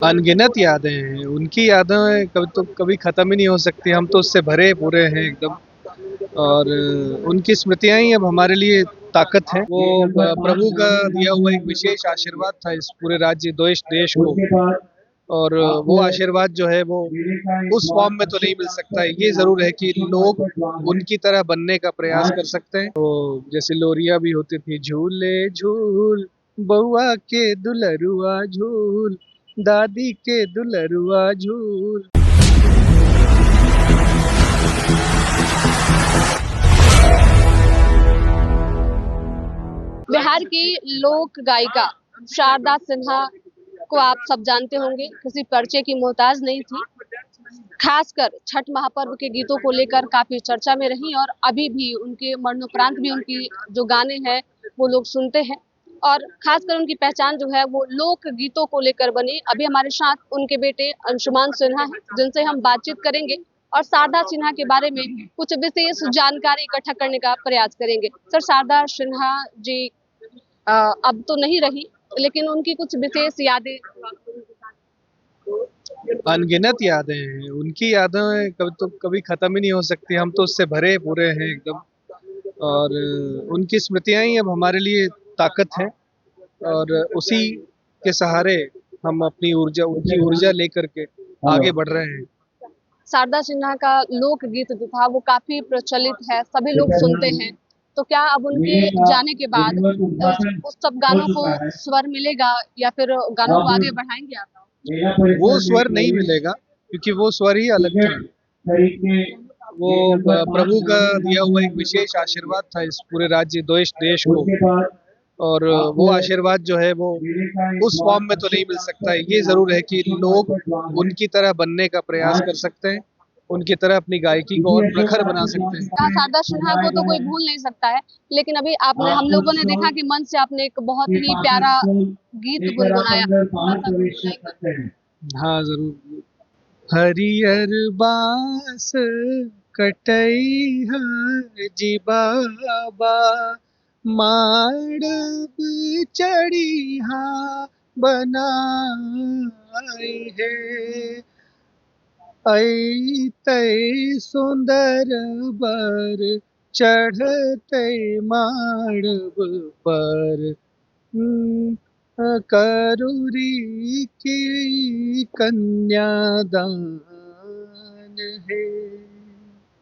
अनगिनत यादें हैं, उनकी यादें कभी ख़त्म ही नहीं हो सकती, हम तो उससे भरे पूरे हैं एकदम। और उनकी स्मृतियाँ ही अब हमारे लिए ताकत हैं। वो प्रभु का दिया हुआ एक विशेष आशीर्वाद था इस पूरे राज्य देश देश को। और वो आशीर्वाद जो है वो उस फॉर्म में तो नहीं मिल सकता है। ये ज़रूर है कि लोग उनकी तरह बनने का प्रयास कर सकते हैं। तो जैसे लोरियाँ भी होती थी, झूले झूल बउआ के दुलरुआ झूल, दादी के दुलरुआ झूल। बिहार की लोक गायिका शारदा सिन्हा को आप सब जानते होंगे, किसी परिचय की मोहताज नहीं थी। खासकर छठ महापर्व के गीतों को लेकर काफी चर्चा में रही और अभी भी उनके मरणोपरांत भी उनकी जो गाने हैं वो लोग सुनते हैं। और खासकर उनकी पहचान जो है वो लोक गीतों को लेकर बनी। अभी हमारे साथ उनके बेटे अंशुमान सिन्हा हैं, जिनसे हम बातचीत करेंगे और शारदा सिन्हा के बारे में कुछ विशेष जानकारी इकट्ठा करने का प्रयास करेंगे। सर, शारदा सिन्हा जी अब तो नहीं रही, लेकिन उनकी कुछ विशेष यादें। अनगिनत यादें हैं, उनकी यादें कभी ख़त्म ही नहीं हो सकती, हम तो उससे भरे पूरे हैं एकदम। और उनकी स्मृतियाँ ही अब हमारे लिए ताकत हैं। और उसी के सहारे हम अपनी ऊर्जा उनकी ऊर्जा लेकर के आगे बढ़ रहे हैं। शारदा सिन्हा का लोकगीत जो था वो काफी प्रचलित है, सभी लोग सुनते हैं। तो क्या अब उनके जाने के बाद उस सब गानों को स्वर मिलेगा या फिर गानों को आगे बढ़ाएंगे आप? वो स्वर नहीं मिलेगा, क्योंकि वो स्वर ही अलग था। वो प्रभु का दिया हुआ एक विशेष आशीर्वाद था इस पूरे राज्य देश देश को। और वो आशीर्वाद जो है वो उस फॉर्म में तो नहीं मिल सकता है। ये ज़रूर है कि लोग उनकी तरह बनने का प्रयास कर सकते हैं, उनकी तरह अपनी गायकी को और प्रखर बना सकते हैं। हाँ, शारदा सिन्हा को तो कोई भूल नहीं सकता है, लेकिन अभी आपने हम लोगों ने देखा कि मंच से आपने एक बहुत ही प्यारा गीत गुनगुनाया। हाँ, ज़रूर। हरियर बांस कटैया जी बाबा, माड़ब चढ़िया बनाई है। ऐतै सुंदर बर चढ़तै माड़ब पर, करूरी की कन्यादान है।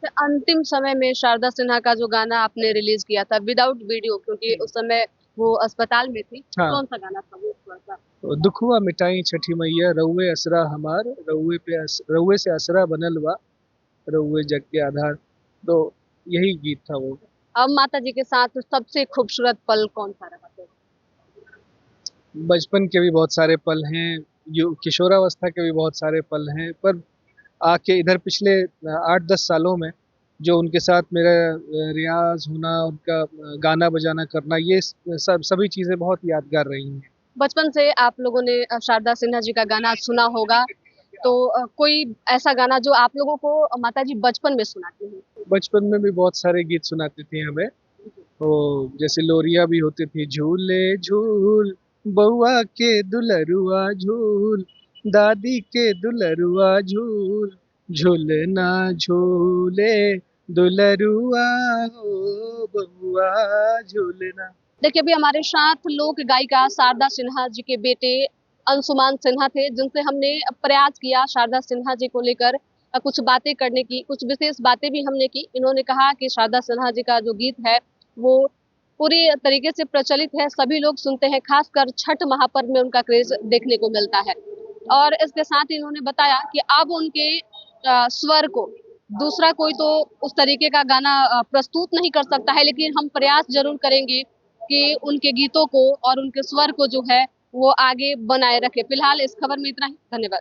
तो अंतिम समय में शारदा सिन्हा का जो गाना आपने रिलीज किया था विदाउट वीडियो, क्योंकि उस समय वो अस्पताल में थी, हाँ, कौन सा गाना था वो? थोड़ा सा दुखवा मिटाई छठी मैया, रउए असरा हमार, रउए से असरा बनल बा, रउए जग के आधार। तो यही गीत था वो। अब माता जी के साथ सबसे खूबसूरत पल कौन सा रहा था? बचपन के भी बहुत सारे पल हैं, किशोरावस्था के भी बहुत सारे पल हैं, पर आके इधर पिछले 8-10 सालों में जो उनके साथ मेरा रियाज होना, उनका गाना बजाना करना, ये सभी चीज़ें बहुत यादगार रही हैं। बचपन से आप लोगों ने शारदा सिन्हा जी का गाना सुना होगा, तो कोई ऐसा गाना जो आप लोगों को माता जी बचपन में सुनाती हैं? बचपन में भी बहुत सारे गीत सुनाती थी हमें। तो जैसे लोरियाँ भी होती थी, झूले झूल बउआ के दुलरुआ झूल, दादी के दुलरुआ झूल, झूलना झूले दुलरुआ हो बउआ झूलना। देखिए, अभी हमारे साथ लोक गायिका शारदा सिन्हा जी के बेटे अंशुमान सिन्हा थे, जिनसे हमने प्रयास किया शारदा सिन्हा जी को लेकर कुछ बातें करने की, कुछ विशेष बातें भी हमने की। इन्होंने कहा कि शारदा सिन्हा जी का जो गीत है वो पूरी तरीके से प्रचलित है, सभी लोग सुनते हैं, खासकर छठ महापर्व में उनका क्रेज देखने को मिलता है। और इसके साथ ही इन्होंने बताया कि अब उनके स्वर को दूसरा कोई तो उस तरीके का गाना प्रस्तुत नहीं कर सकता है, लेकिन हम प्रयास जरूर करेंगे कि उनके गीतों को और उनके स्वर को जो है वो आगे बनाए रखे। फिलहाल इस खबर में इतना ही। धन्यवाद।